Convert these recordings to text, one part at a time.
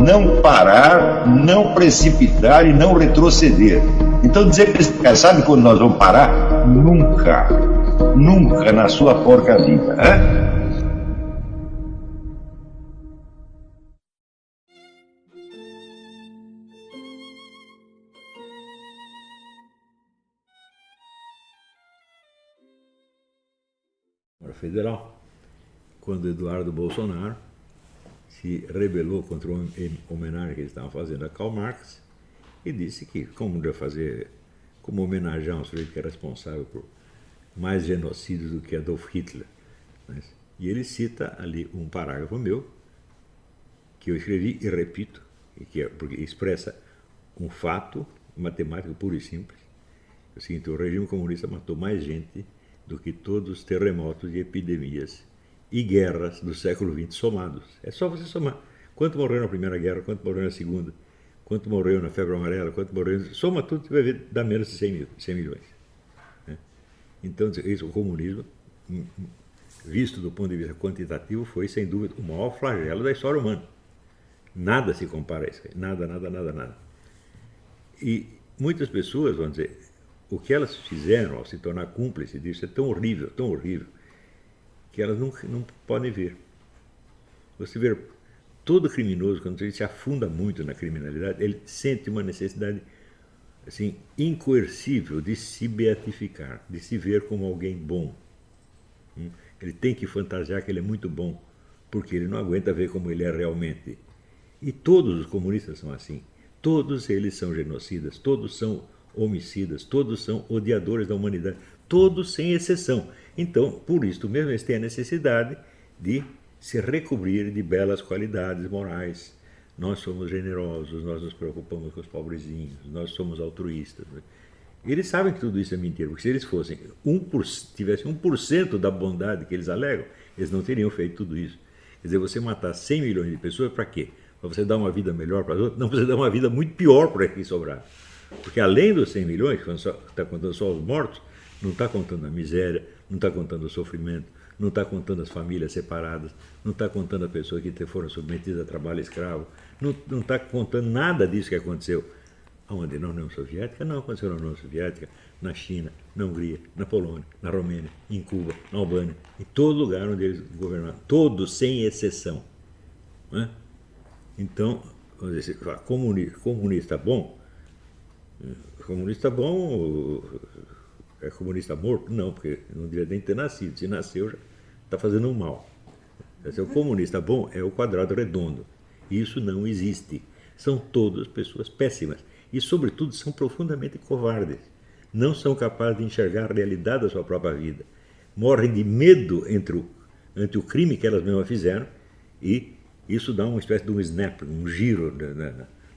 não parar, não precipitar e não retroceder. Então dizer para esse cara, sabe quando nós vamos parar? Nunca. Nunca na sua porca vida. Né? Federal, quando Eduardo Bolsonaro se rebelou contra a homenagem que eles estavam fazendo a Karl Marx e disse que como homenagear um sujeito que é responsável por mais genocídios do que Adolf Hitler. Né? E ele cita ali um parágrafo meu que eu escrevi e repito, porque expressa um fato matemático puro e simples. É o seguinte: o regime comunista matou mais gente do que todos os terremotos e epidemias e guerras do século XX somados. É só você somar. Quanto morreu na Primeira Guerra, quanto morreu na Segunda, quanto morreu na febre amarela, quanto morreu... Soma tudo, você vai ver, dá menos de 100 milhões. Né? Então, isso, o comunismo, visto do ponto de vista quantitativo, foi, sem dúvida, o maior flagelo da história humana. Nada se compara a isso. Nada, nada, nada, nada. E muitas pessoas vão dizer... O que elas fizeram ao se tornar cúmplice disso é tão horrível, que elas não podem ver. Você vê, todo criminoso, quando ele se afunda muito na criminalidade, ele sente uma necessidade assim, incoercível de se beatificar, de se ver como alguém bom. Ele tem que fantasiar que ele é muito bom, porque ele não aguenta ver como ele é realmente. E todos os comunistas são assim. Todos eles são genocidas, todos são homicidas, todos são odiadores da humanidade, todos sem exceção. Então, por isso mesmo, eles têm a necessidade de se recobrir de belas qualidades morais. Nós somos generosos, nós nos preocupamos com os pobrezinhos, nós somos altruístas. Eles sabem que tudo isso é mentira, porque se eles fossem tivessem 1% da bondade que eles alegam, eles não teriam feito tudo isso. Quer dizer, você matar 100 milhões de pessoas para quê? Para você dar uma vida melhor para as outras? Não, para você dar uma vida muito pior para quem sobrar. Porque além dos 100 milhões, que está contando só os mortos, não está contando a miséria, não está contando o sofrimento, não está contando as famílias separadas, não está contando as pessoas que foram submetidas a trabalho escravo, não está contando nada disso que aconteceu. Aonde? Na União Soviética? Não aconteceu na União Soviética, na China, na Hungria, na Polônia, na Romênia, em Cuba, na Albânia, em todo lugar onde eles governaram, todos sem exceção. Né? Então, vamos dizer, comunista bom, comunista bom é comunista morto? Não, porque não devia nem ter nascido. Se nasceu, já está fazendo um mal. O comunista bom é o quadrado redondo. Isso não existe. São todas pessoas péssimas. E, sobretudo, são profundamente covardes. Não são capazes de enxergar a realidade da sua própria vida. Morrem de medo ante o crime que elas mesmas fizeram, e isso dá uma espécie de um snap, um giro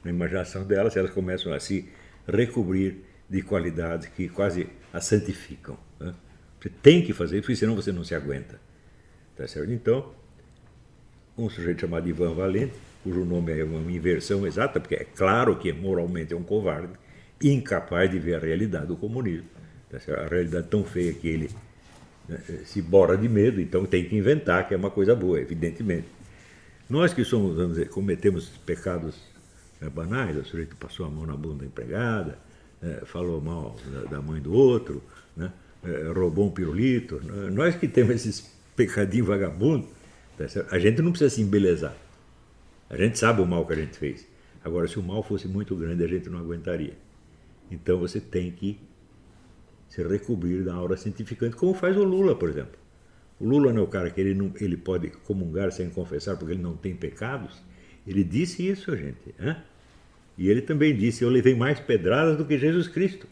na imaginação delas, elas começam a se recobrir de qualidades que quase a santificam. Né? Você tem que fazer, porque senão você não se aguenta. Tá certo? Então, um sujeito chamado Ivan Valente, cujo nome é uma inversão exata, porque é claro que moralmente é um covarde, incapaz de ver a realidade do comunismo. Tá certo? A realidade tão feia que ele, né, se borra de medo, então tem que inventar que é uma coisa boa, evidentemente. Nós que somos, vamos dizer, cometemos pecados banais, o sujeito passou a mão na bunda da empregada, falou mal da mãe do outro, né, roubou um pirulito. Nós que temos esses pecadinhos vagabundos, tá certo? A gente não precisa se embelezar. A gente sabe o mal que a gente fez. Agora, se o mal fosse muito grande, a gente não aguentaria. Então você tem que se recobrir da aura santificante, como faz o Lula, por exemplo. O Lula não é o cara que ele pode comungar sem confessar porque ele não tem pecados. Ele disse isso, gente. Hein? E ele também disse: eu levei mais pedradas do que Jesus Cristo.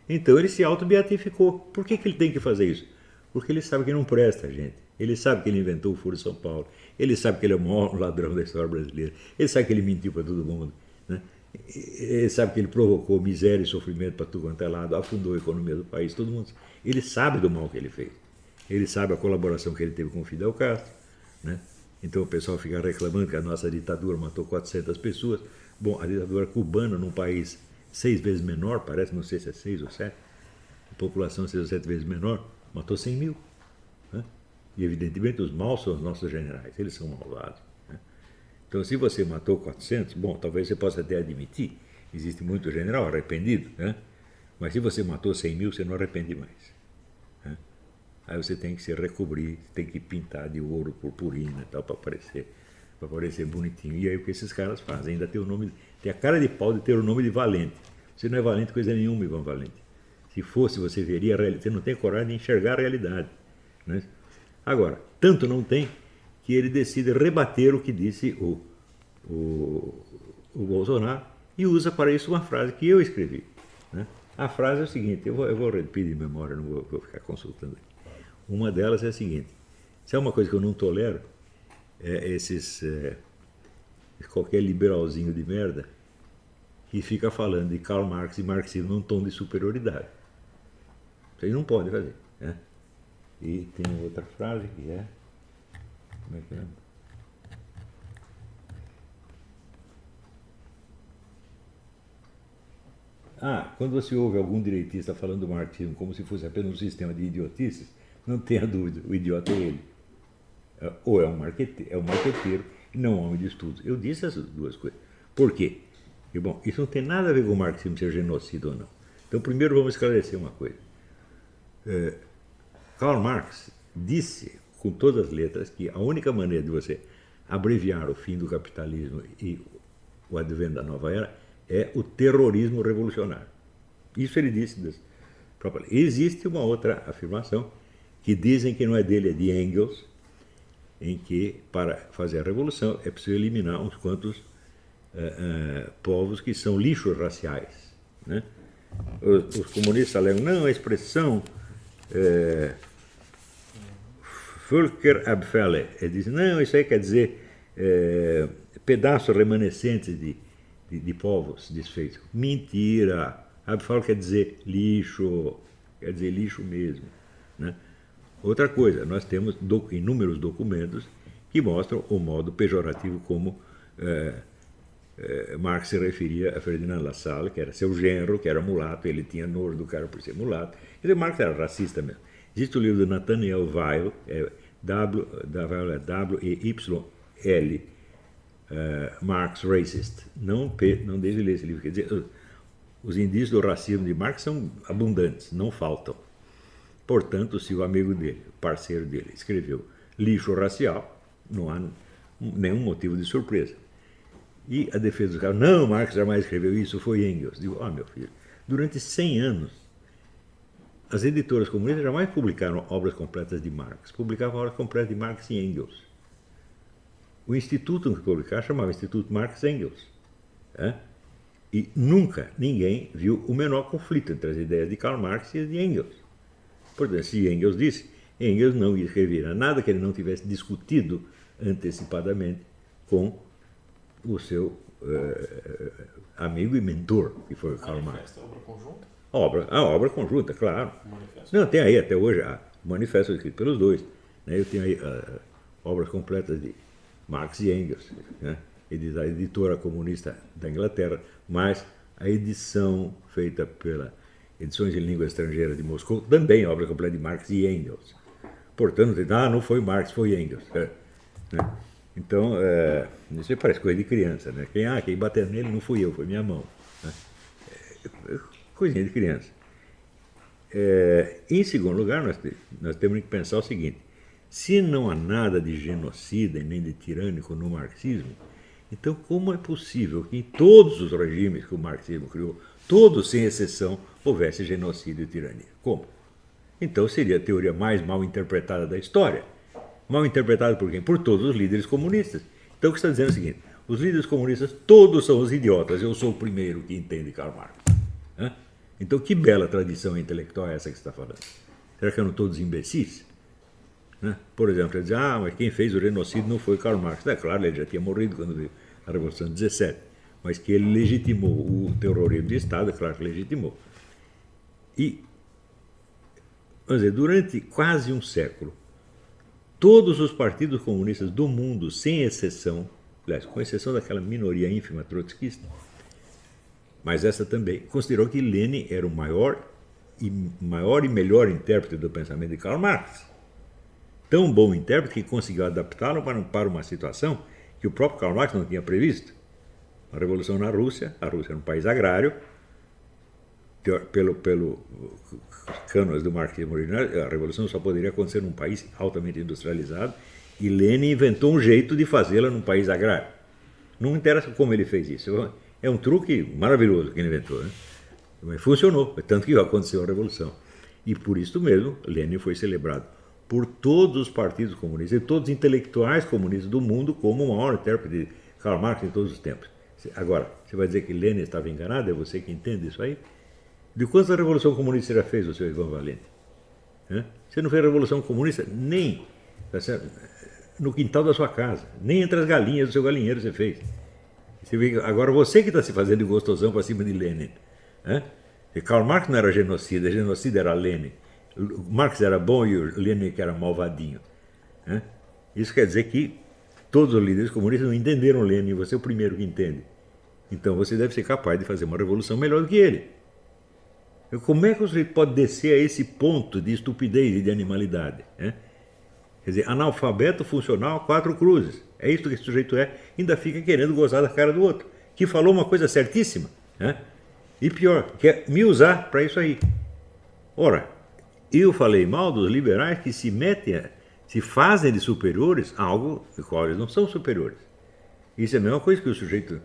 Então ele se auto-beatificou. Por que ele tem que fazer isso? Porque ele sabe que não presta, gente. Ele sabe que ele inventou o Furo de São Paulo. Ele sabe que ele é o maior ladrão da história brasileira. Ele sabe que ele mentiu para todo mundo. Né? Ele sabe que ele provocou miséria e sofrimento para tudo quanto é lado, afundou a economia do país. Todo mundo. Ele sabe do mal que ele fez. Ele sabe a colaboração que ele teve com o Fidel Castro. Né? Então o pessoal fica reclamando que a nossa ditadura matou 400 pessoas. Bom, a ditadura cubana, num país 6 vezes menor, parece, não sei se é 6 ou 7, a população 6 ou 7 vezes menor, matou 100 mil. Né? E evidentemente os maus são os nossos generais, eles são malvados. Né? Então, se você matou 400, bom, talvez você possa até admitir, existe muito general arrependido, né? Mas se você matou 100 mil, você não arrepende mais. Né? Aí você tem que se recobrir, tem que pintar de ouro, purpurina e tal, para parecer bonitinho. E aí o que esses caras fazem? Ainda tem o nome, tem a cara de pau de ter o nome de valente. Você não é valente coisa nenhuma, Ivan Valente. Se fosse, você veria a realidade. Você não tem coragem de enxergar a realidade. Né? Agora, tanto não tem que ele decide rebater o que disse o Bolsonaro e usa para isso uma frase que eu escrevi. Né? A frase é o seguinte, eu vou repetir de memória, não vou ficar consultando aqui. Uma delas é a seguinte, se é uma coisa que eu não tolero, é qualquer liberalzinho de merda que fica falando de Karl Marx e marxismo num tom de superioridade. Vocês não podem fazer. Né? E tem outra frase que é... Como é que é? Quando você ouve algum direitista falando do marxismo como se fosse apenas um sistema de idiotices, não tenha dúvida, o idiota é ele. Ou é um marqueteiro e não um homem de estudos. Eu disse essas duas coisas. Por quê? E, bom, isso não tem nada a ver com o marxismo ser genocida ou não. Então, primeiro vamos esclarecer uma coisa. Karl Marx disse, com todas as letras, que a única maneira de você abreviar o fim do capitalismo e o advento da nova era é o terrorismo revolucionário. Isso ele disse. Existe uma outra afirmação que dizem que não é dele, é de Engels, em que para fazer a revolução é preciso eliminar uns quantos povos que são lixos raciais. Né? Os comunistas alegam, não, a expressão Völkerabfälle, eles dizem, não, isso aí quer dizer pedaços remanescentes de povos desfeitos. Mentira! Abfall quer dizer lixo mesmo. Né? Outra coisa, nós temos inúmeros documentos que mostram o modo pejorativo como Marx se referia a Ferdinand Lassalle, que era seu genro, que era mulato, ele tinha nojo do cara por ser mulato. Quer dizer, Marx era racista mesmo. Existe o livro de Nathaniel Weil, W-E-Y-L, Marx Racist. Não deixe ler esse livro. Quer dizer, os indícios do racismo de Marx são abundantes, não faltam. Portanto, se o amigo dele, o parceiro dele, escreveu lixo racial, não há nenhum motivo de surpresa. E a defesa dos caras, não, Marx jamais escreveu isso, foi Engels. Digo, meu filho, durante 100 anos, as editoras comunistas jamais publicaram obras completas de Marx, publicavam obras completas de Marx e Engels. O instituto que publicava chamava Instituto Marx Engels. E nunca ninguém viu o menor conflito entre as ideias de Karl Marx e as de Engels. Portanto, se Engels disse, Engels não escreveria nada que ele não tivesse discutido antecipadamente com o seu amigo e mentor, que foi o Karl Marx. Obra conjunta? A obra conjunta, claro. Não, tem aí até hoje o manifesto escrito pelos dois. Né? Eu tenho aí obras completas de Marx e Engels, né? Da editora comunista da Inglaterra, mas a edição feita pela Edições em Língua Estrangeira de Moscou, também obra completa de Marx e Engels. Portanto, não foi Marx, foi Engels. Né? Então, isso parece coisa de criança, né? Quem bateu nele não fui eu, foi minha mão. Né? Coisinha de criança. Em segundo lugar, nós temos que pensar o seguinte, se não há nada de genocida e nem de tirânico no marxismo, então como é possível que em todos os regimes que o marxismo criou, todos sem exceção, houvesse genocídio e tirania? Como? Então seria a teoria mais mal interpretada da história. Mal interpretada por quem? Por todos os líderes comunistas. Então o que está dizendo é o seguinte, os líderes comunistas todos são os idiotas, eu sou o primeiro que entende Karl Marx. Então que bela tradição intelectual é essa que você está falando? Será que eram todos imbecis? Por exemplo, ele diz, mas quem fez o genocídio não foi Karl Marx. É claro, ele já tinha morrido quando veio a Revolução de 17, mas que ele legitimou o terrorismo de Estado, é claro que legitimou. E, vamos dizer, durante quase um século, todos os partidos comunistas do mundo, sem exceção, aliás, com exceção daquela minoria ínfima trotskista, mas essa também, considerou que Lenin era o maior e melhor intérprete do pensamento de Karl Marx. Tão bom intérprete que conseguiu adaptá-lo para uma situação que o próprio Karl Marx não tinha previsto. A revolução na Rússia, a Rússia era um país agrário, pelo cânones do marxismo original, a revolução só poderia acontecer num país altamente industrializado, e Lenin inventou um jeito de fazê-la num país agrário. Não interessa como ele fez isso. É um truque maravilhoso que ele inventou, né? Mas funcionou, tanto que aconteceu a revolução. E por isso mesmo, Lenin foi celebrado por todos os partidos comunistas e todos os intelectuais comunistas do mundo como o maior intérprete de Karl Marx em todos os tempos. Agora, você vai dizer que Lenin estava enganado? É você que entende isso aí? De quantas revolução comunista você já fez, o seu Ivan Valente? Você não fez revolução comunista nem no quintal da sua casa, nem entre as galinhas do seu galinheiro você fez. Você vê, agora você que está se fazendo de gostosão para cima de Lenin. E Karl Marx não era genocida era Lenin. Marx era bom e o Lenin que era malvadinho. Isso quer dizer que todos os líderes comunistas não entenderam Lenin, você é o primeiro que entende. Então você deve ser capaz de fazer uma revolução melhor do que ele. Como é que você pode descer a esse ponto de estupidez e de animalidade? Quer dizer, analfabeto funcional, 4 cruzes. É isso que esse sujeito é. Ainda fica querendo gozar da cara do outro, que falou uma coisa certíssima. E pior, quer me usar para isso aí. Ora, eu falei mal dos liberais que se metem, se fazem de superiores a algo do qual eles não são superiores. Isso é a mesma coisa que o sujeito,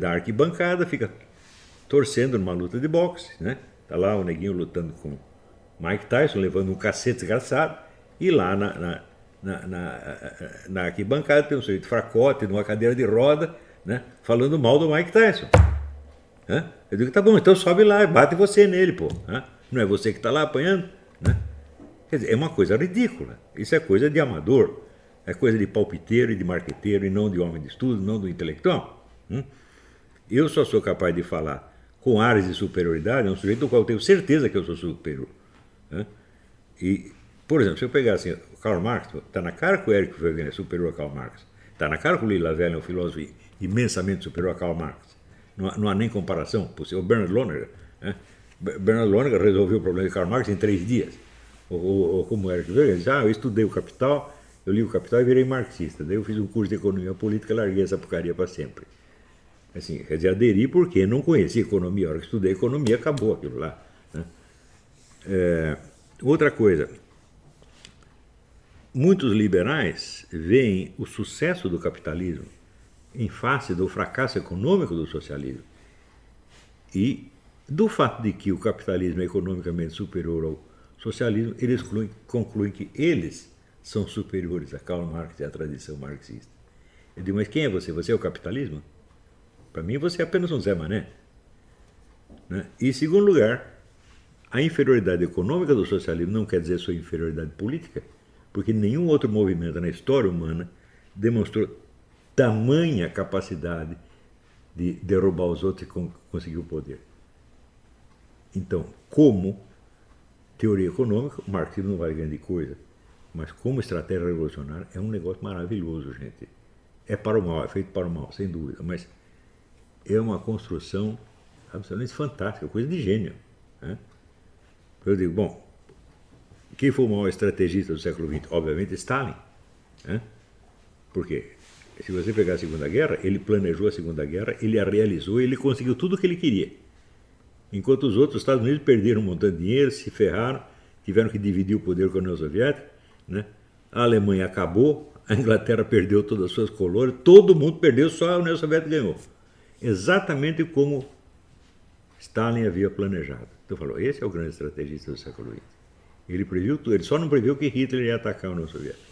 da arquibancada, fica torcendo numa luta de boxe, Tá lá o neguinho lutando com Mike Tyson, levando um cacete desgraçado, e lá na arquibancada tem um sujeito fracote, numa cadeira de roda, falando mal do Mike Tyson. Eu digo, tá bom, então sobe lá e bate você nele, pô. Não é você que está lá apanhando? Quer dizer, é uma coisa ridícula. Isso é coisa de amador, é coisa de palpiteiro e de marqueteiro, e não de homem de estudo, não do intelectual. Eu só sou capaz de falar com ares de superioridade, é um sujeito do qual eu tenho certeza que eu sou superior. E, por exemplo, se eu pegar assim, o Karl Marx, está na cara que o Eric Wegener é superior a Karl Marx, está na cara que o Lee Lavelle é um filósofo imensamente superior a Karl Marx. Não há nem comparação. O Bernard Lonergan, Bernard Lonergan resolveu o problema de Karl Marx em 3 dias. Ou como o Eric Wegener diz, eu estudei o Capital, eu li o Capital e virei marxista. Daí eu fiz um curso de economia política e larguei essa porcaria para sempre. Assim, quer dizer, aderi porque não conhecia economia. A hora que estudei economia, acabou aquilo lá. Outra coisa, muitos liberais veem o sucesso do capitalismo em face do fracasso econômico do socialismo e do fato de que o capitalismo é economicamente superior ao socialismo, eles concluem que eles são superiores a Karl Marx e à tradição marxista. Eu digo, mas quem é você? Você é o capitalismo? Para mim, você é apenas um Zé Mané. E, em segundo lugar, a inferioridade econômica do socialismo não quer dizer sua inferioridade política, porque nenhum outro movimento na história humana demonstrou tamanha capacidade de derrubar os outros e conseguir o poder. Então, como teoria econômica, o marxismo não vale grande coisa, mas como estratégia revolucionária é um negócio maravilhoso, gente. É para o mal, é feito para o mal, sem dúvida, mas é uma construção absolutamente fantástica, coisa de gênio. Eu digo, bom, quem foi o maior estrategista do século XX? Obviamente Stalin. Por quê? Se você pegar a Segunda Guerra, ele planejou a Segunda Guerra, ele a realizou, ele conseguiu tudo o que ele queria. Enquanto os outros, os Estados Unidos perderam um montão de dinheiro, se ferraram, tiveram que dividir o poder com a União Soviética, A Alemanha acabou, a Inglaterra perdeu todas as suas colônias, todo mundo perdeu, só a União Soviética ganhou. Exatamente como Stalin havia planejado. Então falou, esse é o grande estrategista do século XX. Ele previu tudo, ele só não previu que Hitler ia atacar a União Soviética.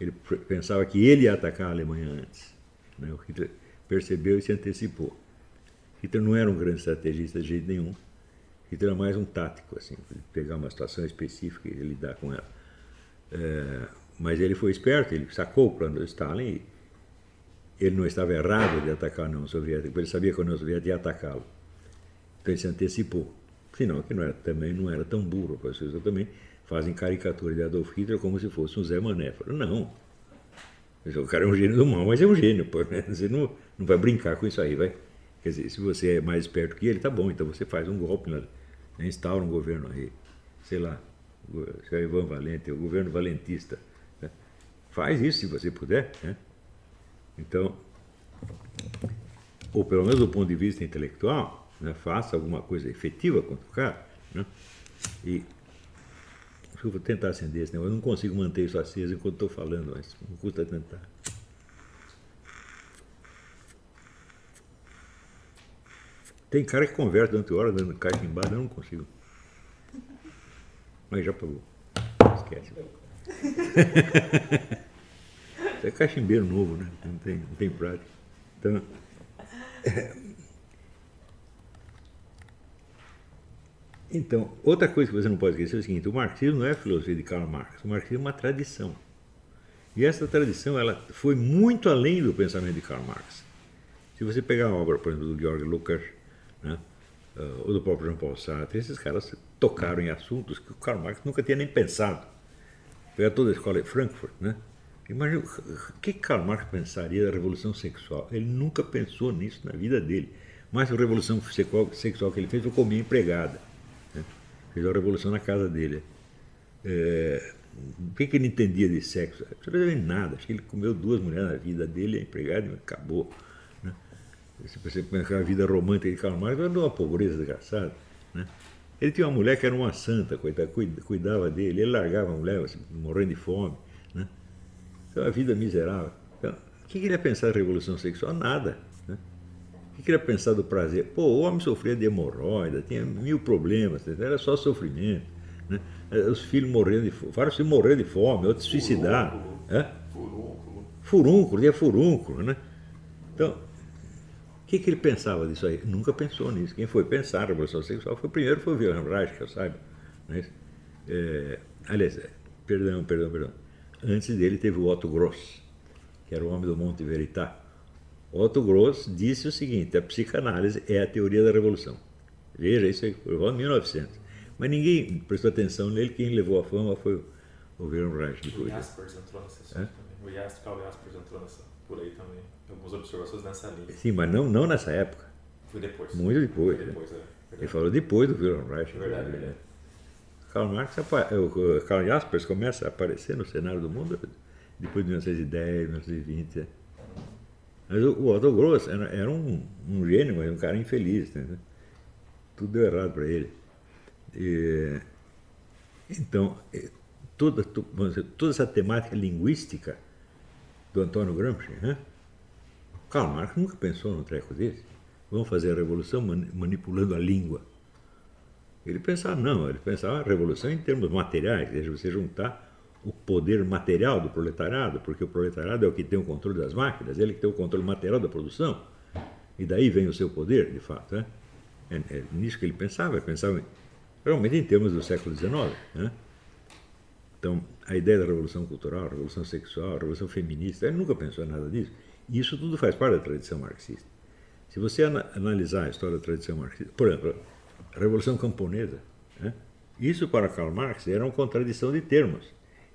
Ele pensava que ele ia atacar a Alemanha antes. O Hitler percebeu e se antecipou. Hitler não era um grande estrategista de jeito nenhum. Hitler era mais um tático, assim, pegar uma situação específica e lidar com ela. Mas ele foi esperto, ele sacou o plano do Stalin e ele não estava errado de atacar a União Soviética, porque ele sabia que a União Soviética ia atacá-lo. Então ele se antecipou. Senão, que também não era tão burro, as pessoas também fazem caricatura de Adolf Hitler como se fosse um Zé Mané. Falaram, não. O cara é um gênio do mal, mas é um gênio. Pô, Você não vai brincar com isso aí, vai. Quer dizer, se você é mais esperto que ele, tá bom, então você faz um golpe, instaura um governo aí, sei lá, se é Ivan Valente, o governo valentista. Faz isso se você puder. Então, ou pelo menos do ponto de vista intelectual, né, faça alguma coisa efetiva contra o cara. Né? E eu vou tentar acender esse negócio. Eu não consigo manter isso aceso enquanto estou falando, mas não custa tentar. Tem cara que conversa durante horas dando cachimbada, eu não consigo. Mas já apagou. Esquece. Você é cachimbeiro novo, né? Não tem prática. Então, então, outra coisa que você não pode esquecer é o seguinte: o marxismo não é a filosofia de Karl Marx, o marxismo é uma tradição. E essa tradição ela foi muito além do pensamento de Karl Marx. Se você pegar a obra, por exemplo, do Georg Lukács, né, ou do próprio Jean-Paul Sartre, esses caras tocaram em assuntos que o Karl Marx nunca tinha nem pensado. Pegar toda a escola de Frankfurt, né? Imagina o que Karl Marx pensaria da revolução sexual. Ele nunca pensou nisso na vida dele. Mas a revolução sexual que ele fez foi comer empregada. Né? Fez a revolução na casa dele. O que ele entendia de sexo? Absolutamente nada. Acho que ele comeu 2 mulheres na vida dele, a empregada, e acabou. Né? Se você pensar a vida romântica de Karl Marx, era uma pobreza desgraçada. Né? Ele tinha uma mulher que era uma santa, coitada, cuidava dele, ele largava a mulher, assim, morrendo de fome. Né? Então, a vida miserável. Então, o que ele ia pensar da revolução sexual? Nada. Né? O que ele ia pensar do prazer? Pô, o homem sofria de hemorroida, tinha 1000 problemas, era só sofrimento. Né? Os filhos morrendo de fome, vários filhos morrendo de fome, outros suicidaram. Furúnculo, tinha furúnculo. Né? Então, o que ele pensava disso aí? Nunca pensou nisso. Quem foi pensar na revolução sexual foi o Wilhelm Reich, que eu saiba. Né? Aliás, perdão. Antes dele teve o Otto Gross, que era o homem do Monte Verità. Otto Gross disse o seguinte: a psicanálise é a teoria da revolução. Veja, isso aí foi em 1900. Mas ninguém prestou atenção nele, quem levou a fama foi o Wilhelm Reich. O Jaspers entrou nessa também. O Karl Jaspers entrou por aí também. Algumas observações nessa linha. Sim, mas não nessa época. Foi depois. Muito depois. Foi depois, Ele falou depois do Wilhelm Reich. Verdade. O Karl Jaspers começa a aparecer no cenário do mundo depois de 1910, 1920. Mas o Otto Gross era um gênio, mas um cara infeliz. Né? Tudo deu errado para ele. Então, toda essa temática linguística do Antônio Gramsci, né? Karl Marx nunca pensou num treco desse. Vamos fazer a revolução manipulando a língua. Ele pensava a revolução em termos materiais, ou seja, você juntar o poder material do proletariado, porque o proletariado é o que tem o controle das máquinas, ele que tem o controle material da produção, e daí vem o seu poder, de fato. Né? É nisso que ele pensava realmente em termos do século XIX. Né? Então, a ideia da revolução cultural, a revolução sexual, a revolução feminista, ele nunca pensou em nada disso. E isso tudo faz parte da tradição marxista. Se você analisar a história da tradição marxista, por exemplo, a Revolução Camponesa, né? Isso para Karl Marx era uma contradição de termos.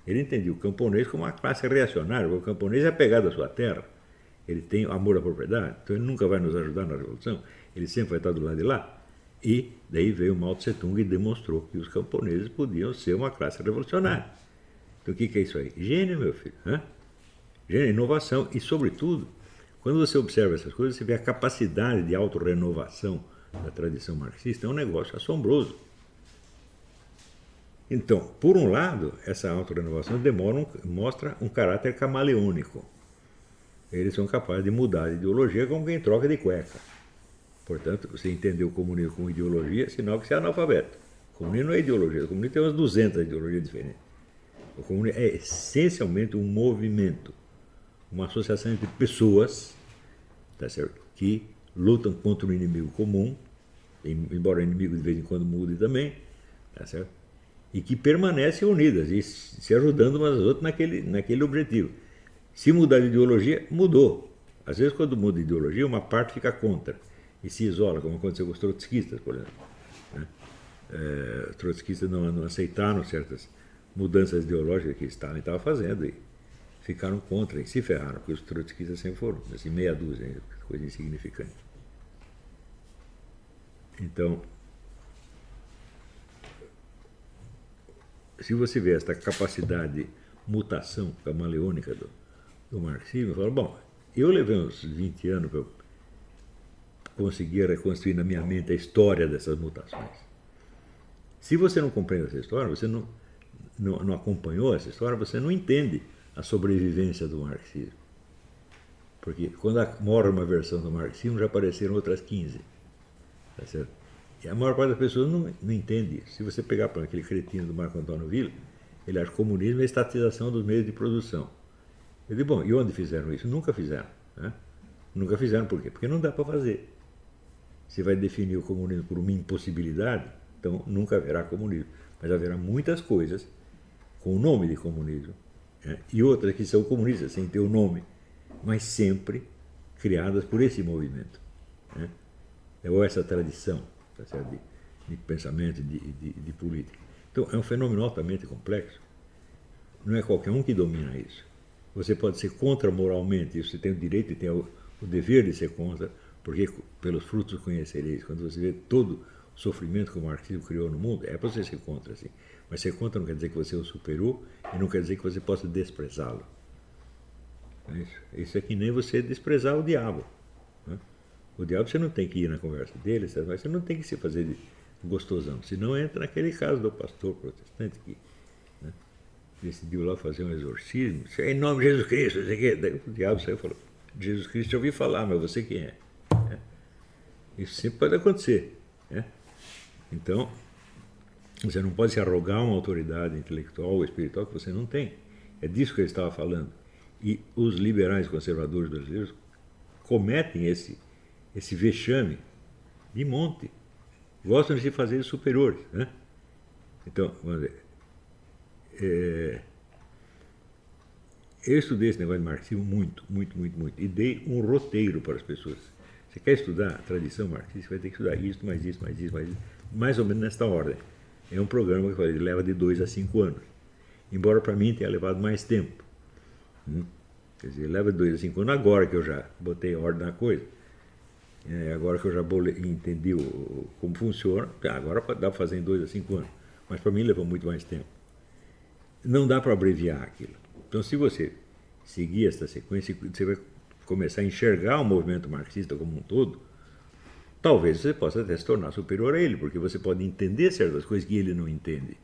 Ele entendia o camponês como uma classe reacionária, o camponês é apegado à sua terra, ele tem amor à propriedade, então ele nunca vai nos ajudar na revolução, ele sempre vai estar do lado de lá. E daí veio Mao Tse Tung e demonstrou que os camponeses podiam ser uma classe revolucionária. Então o que é isso aí? Gênio, meu filho. Né? Gênio, inovação. E, sobretudo, quando você observa essas coisas, você vê a capacidade de autorrenovação da tradição marxista, é um negócio assombroso. Então, por um lado, essa autorrenovação mostra um caráter camaleônico. Eles são capazes de mudar de ideologia como quem troca de cueca. Portanto, você entendeu o comunismo como ideologia, sinal que você é analfabeto. O comunismo não é ideologia, o comunismo tem umas 200 ideologias diferentes. O comunismo é essencialmente um movimento, uma associação entre pessoas, tá certo? Que lutam contra um inimigo comum, embora o inimigo de vez em quando mude também, tá certo? E que permanecem unidas e se ajudando umas às outras naquele objetivo. Se mudar de ideologia, mudou. Às vezes, quando muda de ideologia, uma parte fica contra e se isola, como aconteceu com os trotskistas, por exemplo. Né? Os trotskistas não aceitaram certas mudanças ideológicas que Stalin estava fazendo e ficaram contra e se ferraram, porque os trotskistas sempre foram, assim, meia dúzia, coisa insignificante. Então, se você vê essa capacidade de mutação camaleônica do marxismo, fala, bom, eu levei uns 20 anos para eu conseguir reconstruir na minha mente a história dessas mutações. Se você não compreende essa história, você não acompanhou essa história, você não entende a sobrevivência do marxismo. Porque quando morre uma versão do marxismo, já apareceram outras 15. Tá certo? E a maior parte das pessoas não entende isso. Se você pegar para aquele cretino do Marco Antônio Villa, ele acha que o comunismo é a estatização dos meios de produção. Eu digo, bom, e onde fizeram isso? Nunca fizeram. Né? Nunca fizeram por quê? Porque não dá para fazer. Você vai definir o comunismo por uma impossibilidade, então nunca haverá comunismo. Mas haverá muitas coisas com o nome de comunismo, né? E outras que são comunistas sem ter o nome, mas sempre criadas por esse movimento, né? Ou essa tradição, tá certo? De pensamento, de política. Então é um fenômeno altamente complexo. Não é qualquer um que domina isso. Você pode ser contra moralmente, você tem o direito e tem o dever de ser contra, porque pelos frutos conhecereis. Quando você vê todo o sofrimento que o marxismo criou no mundo, é para você ser contra, assim. Mas ser contra não quer dizer que você o superou e não quer dizer que você possa desprezá-lo. Isso é que nem você desprezar o diabo, né? O diabo você não tem que ir na conversa dele, mas você não tem que se fazer de gostosão. Senão entra naquele caso do pastor protestante que, né, decidiu lá fazer um exorcismo. Em nome de Jesus Cristo, daí o diabo saiu e falou, Jesus Cristo eu ouvi falar, mas você quem é? Isso sempre pode acontecer, né? Então, você não pode se arrogar uma autoridade intelectual ou espiritual que você não tem. É disso que ele estava falando. E os liberais conservadores brasileiros cometem esse vexame de monte. Gostam de se fazer superiores, né? Então, vamos ver. Eu estudei esse negócio de marxismo muito. E dei um roteiro para as pessoas. Você quer estudar a tradição marxista, você vai ter que estudar isso, mais isso, mais ou menos nesta ordem. É um programa que eu falei, leva de 2 a 5 anos. Embora para mim tenha levado mais tempo. Quer dizer, leva de 2 a 5 anos agora que eu já botei ordem na coisa. Agora que eu já entendi como funciona, agora dá para fazer em 2 a 5 anos. Mas para mim levou muito mais tempo. Não dá para abreviar aquilo. Então, se você seguir esta sequência, você vai começar a enxergar o movimento marxista como um todo, talvez você possa até se tornar superior a ele, porque você pode entender certas coisas que ele não entende.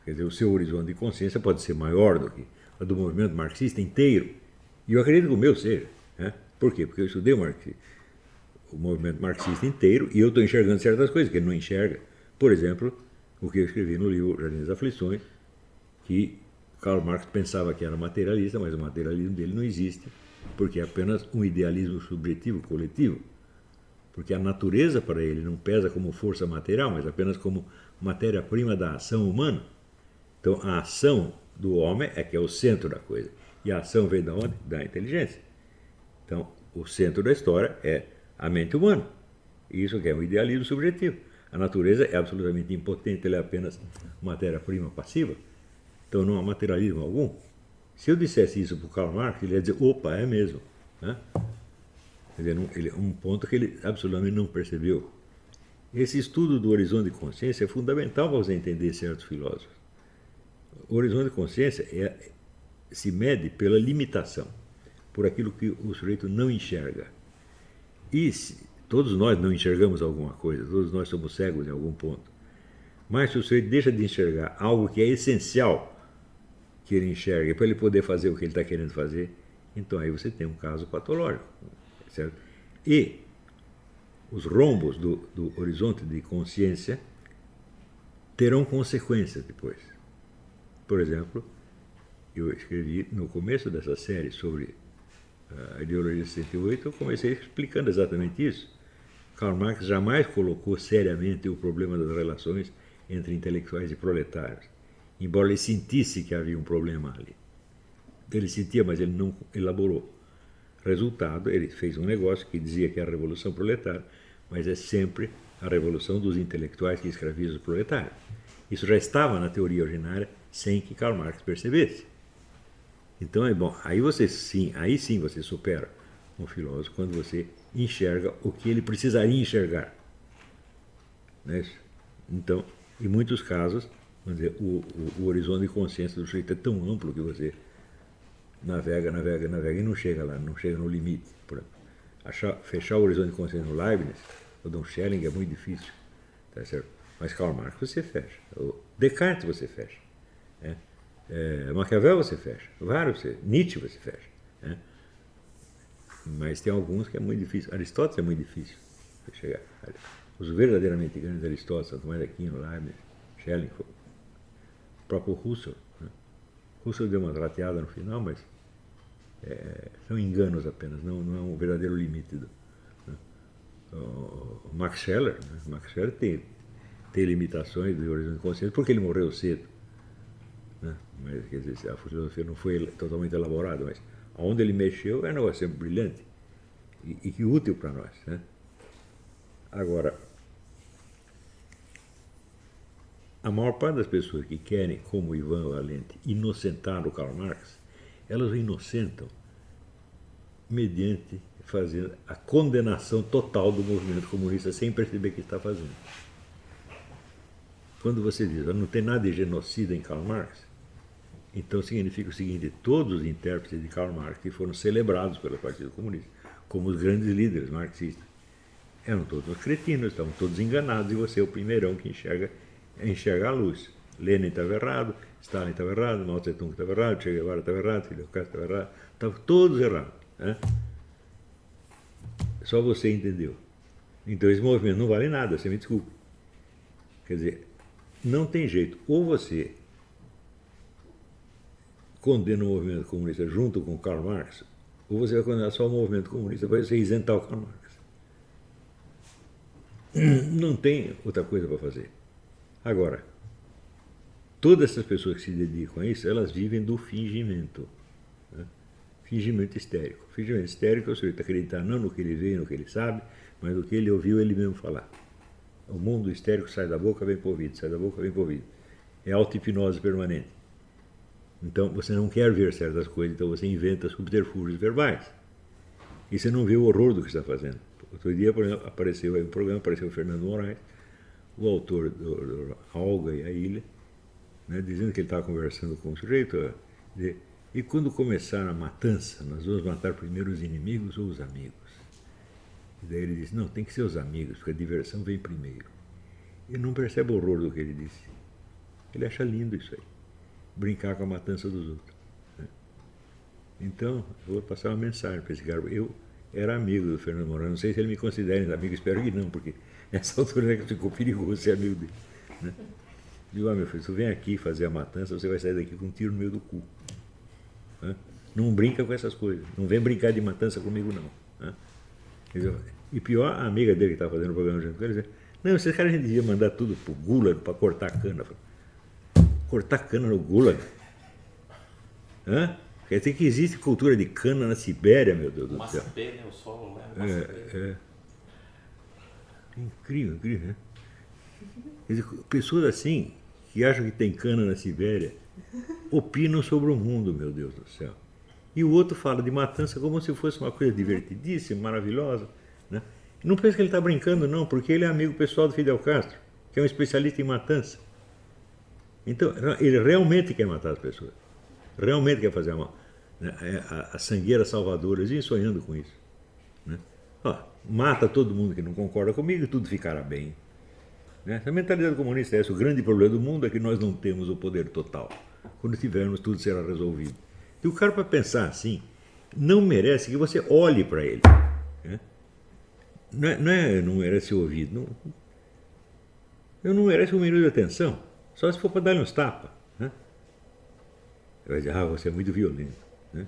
Quer dizer, o seu horizonte de consciência pode ser maior do que o do movimento marxista inteiro. E eu acredito que o meu seja, né? Por quê? Porque eu estudei o movimento marxista inteiro e eu estou enxergando certas coisas que ele não enxerga. Por exemplo, o que eu escrevi no livro Jardim das Aflições, que Karl Marx pensava que era materialista, mas o materialismo dele não existe, porque é apenas um idealismo subjetivo, coletivo. Porque a natureza para ele não pesa como força material, mas apenas como matéria-prima da ação humana. Então a ação do homem é que é o centro da coisa. E a ação vem da onde? Da inteligência. Então o centro da história é a mente humana. Isso que é um idealismo subjetivo. A natureza é absolutamente impotente, ela é apenas matéria-prima passiva. Então não há materialismo algum. Se eu dissesse isso para o Karl Marx, ele ia dizer, opa, é mesmo, né? Ele é um ponto que ele absolutamente não percebeu. Esse estudo do horizonte de consciência é fundamental para você entender certos filósofos. O horizonte de consciência se mede pela limitação, por aquilo que o sujeito não enxerga. E todos nós não enxergamos alguma coisa, todos nós somos cegos em algum ponto. Mas se o sujeito deixa de enxergar algo que é essencial que ele enxerga, para ele poder fazer o que ele está querendo fazer, então aí você tem um caso patológico, certo? E os rombos do horizonte de consciência terão consequências depois. Por exemplo, eu escrevi no começo dessa série sobre a ideologia de 68, eu comecei explicando exatamente isso. Karl Marx jamais colocou seriamente o problema das relações entre intelectuais e proletários, embora ele sentisse que havia um problema ali. Ele sentia, mas ele não elaborou. Resultado, ele fez um negócio que dizia que é a revolução proletária, mas é sempre a revolução dos intelectuais que escravizam os proletários. Isso já estava na teoria originária, sem que Karl Marx percebesse. Então, aí sim você supera um filósofo quando você enxerga o que ele precisaria enxergar. Não é isso? Então, em muitos casos, vamos dizer, o horizonte de consciência do sujeito é tão amplo que você navega, navega, navega e não chega lá, não chega no limite. Fechar o horizonte de consciência no Leibniz, ou do Schelling é muito difícil, tá certo? Mas Karl Marx você fecha, o Descartes você fecha, né? Maquiavel você fecha, vários Nietzsche você fecha, né? Mas tem alguns que é muito difícil. Aristóteles é muito difícil de chegar. Os verdadeiramente grandes Aristóteles, Santo Tomás de Aquino, Leibniz, Schelling, o próprio Husserl, né? Husserl deu uma rateada no final, mas são enganos apenas, não é um verdadeiro limite. Né? O Max Scheler, né? Max Scheler tem limitações do horizonte de consciência porque ele morreu cedo. Né? Mas, quer dizer, a filosofia não foi totalmente elaborada, mas onde ele mexeu é um negócio sempre brilhante e que útil para nós. Né? Agora, a maior parte das pessoas que querem, como Ivan Valente, inocentar o Karl Marx, elas o inocentam mediante fazendo a condenação total do movimento comunista sem perceber que está fazendo. Quando você diz, não tem nada de genocida em Karl Marx, então significa o seguinte: todos os intérpretes de Karl Marx que foram celebrados pelo Partido Comunista como os grandes líderes marxistas eram todos cretinos, estavam todos enganados, e você é o primeirão que enxerga a luz. Lenin estava errado, Stalin estava errado, Mao Tse-tung estava errado, Che Guevara estava errado, Fidel Castro estava errado, estavam todos errados. Né? Só você entendeu. Então esse movimento não vale nada, você me desculpe. Quer dizer, não tem jeito. Ou você condena o movimento comunista junto com Karl Marx, ou você vai condenar só o movimento comunista para você isentar o Karl Marx. Não tem outra coisa para fazer. Agora, todas essas pessoas que se dedicam a isso, elas vivem do fingimento. Né? Fingimento histérico. Fingimento histérico é o sujeito acreditar não no que ele vê, no que ele sabe, mas no que ele ouviu ele mesmo falar. O mundo histérico sai da boca, vem para o ouvido, sai da boca, vem para o ouvido. É auto-hipnose permanente. Então, você não quer ver certas coisas, então você inventa subterfúgios verbais. E você não vê o horror do que está fazendo. Outro dia, por exemplo, apareceu aí um programa, apareceu o Fernando Moraes, o autor do A Olga e a Ilha, né, dizendo que ele estava conversando com o sujeito, e quando começar a matança, nós vamos matar primeiro os inimigos ou os amigos? E daí ele disse, não, tem que ser os amigos, porque a diversão vem primeiro. Ele não percebe o horror do que ele disse. Ele acha lindo isso aí, brincar com a matança dos outros. Né? Então, eu vou passar uma mensagem para esse cara. Eu era amigo do Fernando Moraes, não sei se ele me considera amigo, espero que não, porque nessa altura ficou perigoso ser amigo dele. Né? Digo, meu filho, se tu vem aqui fazer a matança, você vai sair daqui com um tiro no meio do cu. Né? Não brinca com essas coisas, não vem brincar de matança comigo não. Né? E pior, a amiga dele que estava fazendo o programa junto com ele, dizia, não, esses caras a gente devia mandar tudo pro Gulag para cortar a cana. Cortar cana no Gulag? Hã? Quer dizer que existe cultura de cana na Sibéria, meu Deus do céu. Massapê, né? O solo, né? Incrível, incrível, né? Quer dizer, pessoas assim, que acham que tem cana na Sibéria, opinam sobre o mundo, meu Deus do céu. E o outro fala de matança como se fosse uma coisa divertidíssima, maravilhosa. Né? Não pensa que ele está brincando, não, porque ele é amigo pessoal do Fidel Castro, que é um especialista em matança. Então, ele realmente quer matar as pessoas. Realmente quer fazer mal. A sangueira salvadora, eu sonhando com isso. Né? Ó, mata todo mundo que não concorda comigo e tudo ficará bem. Né? A mentalidade comunista é essa. O grande problema do mundo é que nós não temos o poder total. Quando tivermos, tudo será resolvido. E o cara, para pensar assim, não merece que você olhe para ele. Né? Não merece ser ouvido. Não merece um minuto de atenção. Só se for para dar-lhe uns tapas. Né? Vai dizer, você é muito violento. Né?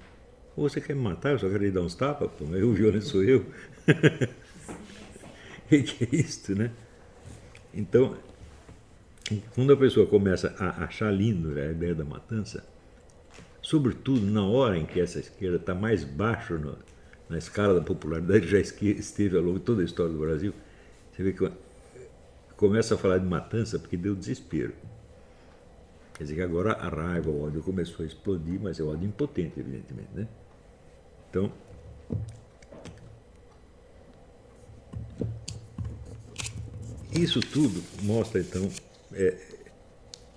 Ou você quer me matar, eu só quero lhe dar uns tapas, pô, mas o violento sou eu. Que é isto, né? Então, quando a pessoa começa a achar lindo, né, a ideia da matança, sobretudo na hora em que essa esquerda está mais baixo na escala da popularidade que já esteve ao longo de toda a história do Brasil, você vê que começa a falar de matança porque deu desespero. Quer dizer que agora a raiva, o ódio começou a explodir, mas é ódio impotente, evidentemente. Né? Então, isso tudo mostra, então,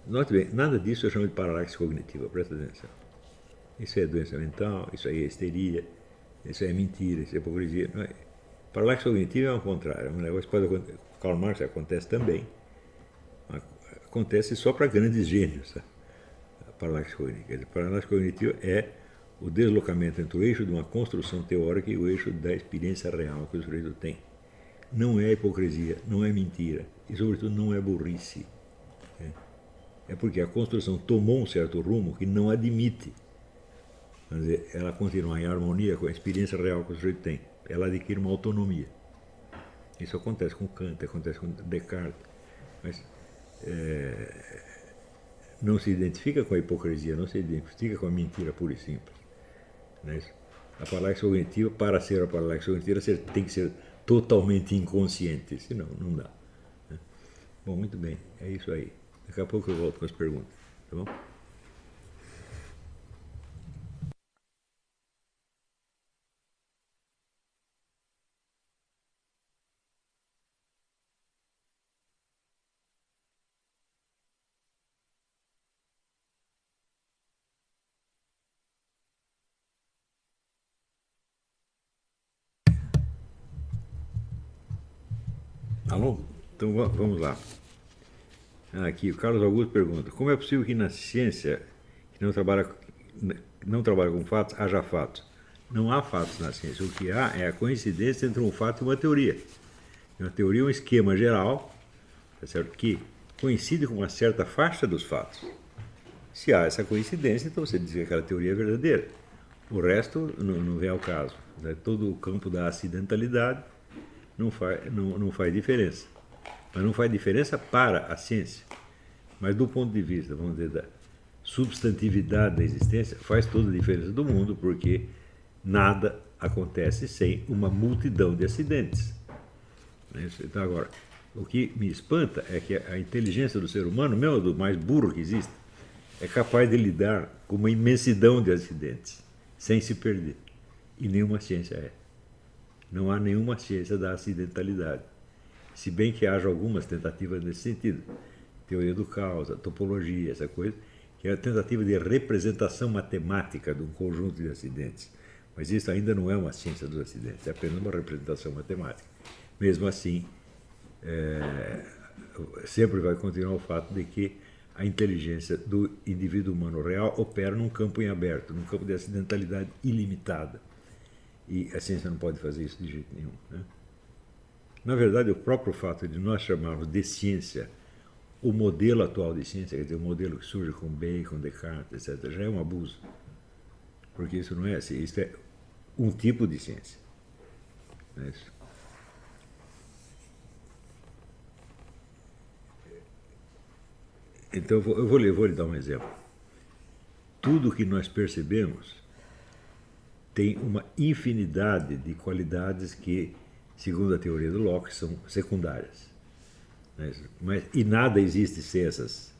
note bem, nada disso eu chamo de paralaxe cognitiva, presta atenção. Isso é doença mental, isso aí é histeria, isso é mentira, isso é hipocrisia. Não é? Paralaxe cognitiva é ao contrário, é um negócio que pode acontecer. Karl Marx acontece também, mas acontece só para grandes gênios. Sabe? A paralaxe cognitiva. A paralaxe cognitiva é o deslocamento entre o eixo de uma construção teórica e o eixo da experiência real que o sujeito tem. Não é hipocrisia, não é mentira e, sobretudo, não é burrice. É porque a construção tomou um certo rumo que não admite, quer dizer, ela continuar em harmonia com a experiência real que o sujeito tem. Ela adquire uma autonomia. Isso acontece com Kant, acontece com Descartes, mas não se identifica com a hipocrisia, não se identifica com a mentira pura e simples. Não é isso? A paralaxe cognitiva, para ser a paralaxe cognitiva, tem que ser totalmente inconsciente, senão não dá. Né? Bom, muito bem, é isso aí. Daqui a pouco eu volto com as perguntas, tá bom? Alô? Então vamos lá. Aqui, o Carlos Augusto pergunta: como é possível que na ciência, que não trabalha com fatos, haja fatos? Não há fatos na ciência. O que há é a coincidência entre um fato e uma teoria. Uma teoria é um esquema geral, tá certo? Que coincide com uma certa faixa dos fatos. Se há essa coincidência, então você diz que aquela teoria é verdadeira. O resto não vem ao caso. Né? Todo o campo da acidentalidade não faz diferença. Mas não faz diferença para a ciência. Mas do ponto de vista, vamos dizer, da substantividade da existência, faz toda a diferença do mundo, porque nada acontece sem uma multidão de acidentes. Então, agora, o que me espanta é que a inteligência do ser humano, mesmo do mais burro que existe, é capaz de lidar com uma imensidão de acidentes, sem se perder. E nenhuma ciência é. Não há nenhuma ciência da acidentalidade. Se bem que haja algumas tentativas nesse sentido. Teoria do caos, a topologia, essa coisa, que é a tentativa de representação matemática de um conjunto de acidentes. Mas isso ainda não é uma ciência dos acidentes, é apenas uma representação matemática. Mesmo assim, sempre vai continuar o fato de que a inteligência do indivíduo humano real opera num campo em aberto, num campo de acidentalidade ilimitada. E a ciência não pode fazer isso de jeito nenhum. Né? Na verdade, o próprio fato de nós chamarmos de ciência o modelo atual de ciência, quer dizer, o modelo que surge com Bacon, Descartes, etc., já é um abuso. Porque isso não é assim, isso é um tipo de ciência. Não é isso? Então, eu vou lhe dar um exemplo. Tudo que nós percebemos tem uma infinidade de qualidades que, segundo a teoria do Locke, são secundárias. E nada existe sem essas.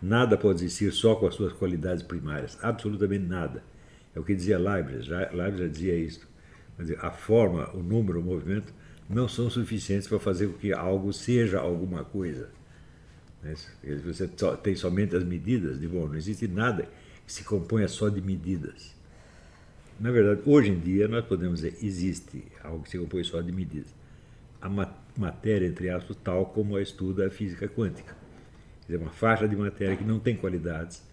Nada pode existir só com as suas qualidades primárias. Absolutamente nada. É o que dizia Leibniz. Leibniz já dizia isso. A forma, o número, o movimento não são suficientes para fazer com que algo seja alguma coisa. Você tem somente as medidas, não existe nada que se componha só de medidas. Na verdade, hoje em dia, nós podemos dizer existe algo que se compõe só de medidas. A matéria, entre aspas, tal como a estuda a física quântica. Quer dizer, uma faixa de matéria que não tem qualidades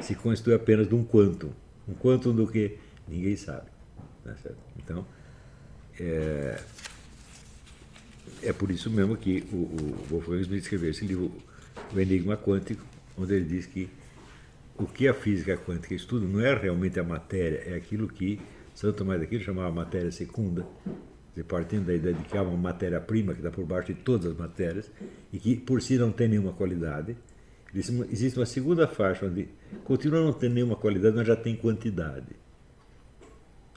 se constitui apenas de um quantum. Um quantum do que ninguém sabe. Tá certo? Então, é por isso mesmo que o Wolfgang Schmidt escreveu esse livro, O Enigma Quântico, onde ele diz que o que a física quântica estuda não é realmente a matéria, é aquilo que Santo Tomás de Aquino chamava matéria secunda, partindo da ideia de que há uma matéria-prima que está por baixo de todas as matérias e que por si não tem nenhuma qualidade. Existe uma segunda faixa onde continua não tendo nenhuma qualidade, mas já tem quantidade.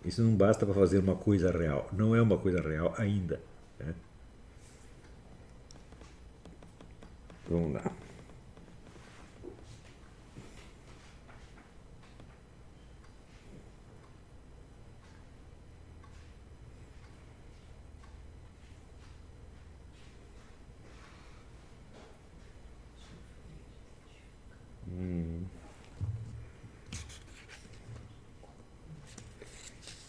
Isso não basta para fazer uma coisa real. Não é uma coisa real ainda. Né? Vamos lá.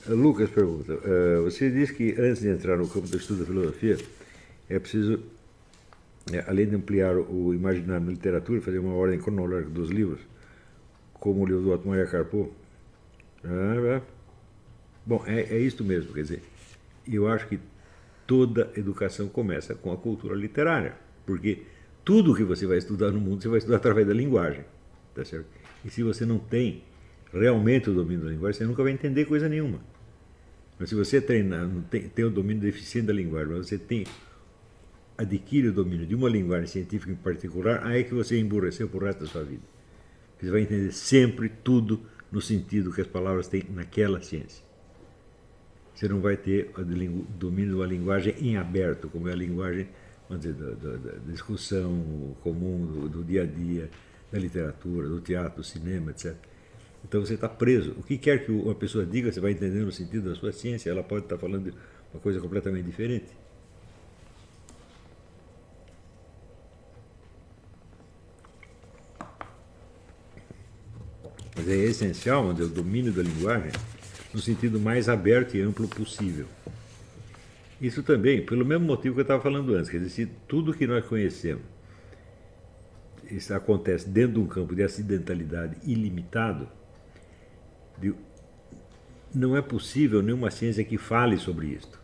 Lucas pergunta, você diz que antes de entrar no campo do estudo da filosofia, é preciso, além de ampliar o imaginário na literatura, fazer uma ordem cronológica dos livros, como o livro do Otto Maria Carpo. Bom, é isto mesmo, quer dizer, eu acho que toda educação começa com a cultura literária, porque tudo que você vai estudar no mundo, você vai estudar através da linguagem, tá certo? E se você não tem realmente o domínio da linguagem, você nunca vai entender coisa nenhuma. Mas se você treinar, tem o domínio deficiente da linguagem, mas você adquire o domínio de uma linguagem científica em particular, aí é que você emburreceu pro resto da sua vida. Você vai entender sempre tudo no sentido que as palavras têm naquela ciência. Você não vai ter o domínio de uma linguagem em aberto, como é a linguagem, vamos dizer, da discussão comum, do dia a dia, da literatura, do teatro, do cinema, etc. Então você está preso. O que quer que uma pessoa diga, você vai entender no sentido da sua ciência, ela pode estar falando de uma coisa completamente diferente. Mas é essencial, vamos dizer, o domínio da linguagem no sentido mais aberto e amplo possível. Isso também, pelo mesmo motivo que eu estava falando antes, quer dizer, se tudo que nós conhecemos isso acontece dentro de um campo de acidentalidade ilimitado, não é possível nenhuma ciência que fale sobre isto.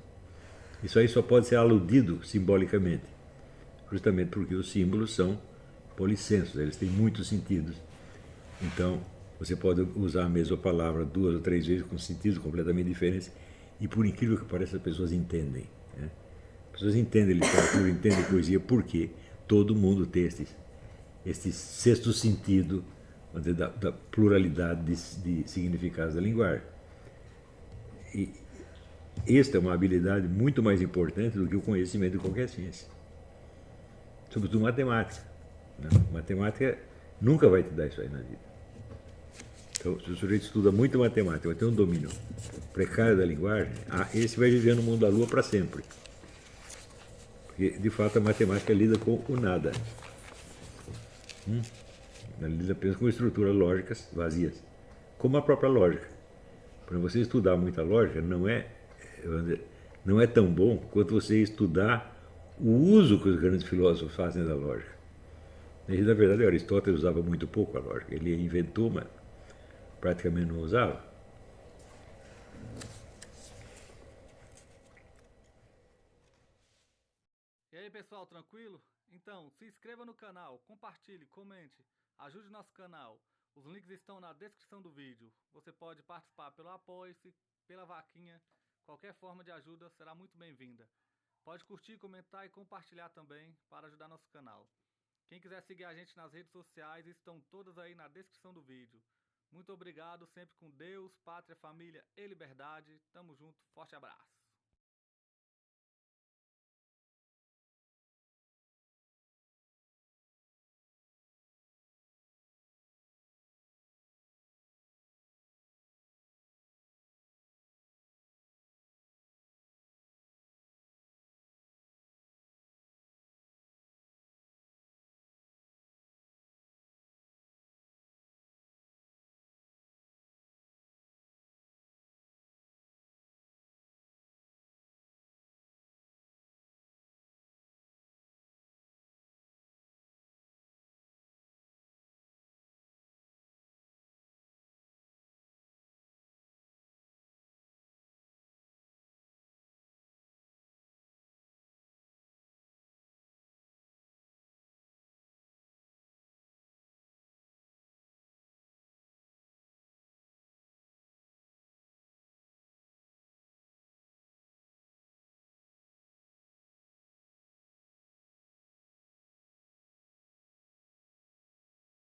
Isso aí só pode ser aludido simbolicamente, justamente porque os símbolos são polissensos, eles têm muitos sentidos. Então, você pode usar a mesma palavra 2 ou 3 vezes com sentidos completamente diferentes e, por incrível que pareça, as pessoas entendem. Né? As pessoas entendem literatura, entendem poesia, porque todo mundo tem este sexto sentido, vamos dizer, da pluralidade de significados da linguagem. E esta é uma habilidade muito mais importante do que o conhecimento de qualquer ciência. Sobretudo matemática. Né? Matemática nunca vai te dar isso aí na vida. Então, se o sujeito estuda muito matemática, vai ter um domínio precário da linguagem, esse vai viver no mundo da lua para sempre. Porque, de fato, a matemática lida com o nada. Ela lida apenas com estruturas lógicas vazias, como a própria lógica. Para você estudar muita lógica, não é tão bom quanto você estudar o uso que os grandes filósofos fazem da lógica. E, na verdade, Aristóteles usava muito pouco a lógica. Ele inventou, mas praticamente não usava. E aí pessoal, tranquilo? Então, se inscreva no canal, compartilhe, comente, ajude o nosso canal. Os links estão na descrição do vídeo. Você pode participar pelo Apoie-se, pela vaquinha, qualquer forma de ajuda será muito bem-vinda. Pode curtir, comentar e compartilhar também para ajudar nosso canal. Quem quiser seguir a gente nas redes sociais estão todas aí na descrição do vídeo. Muito obrigado, sempre com Deus, pátria, família e liberdade. Tamo junto, forte abraço.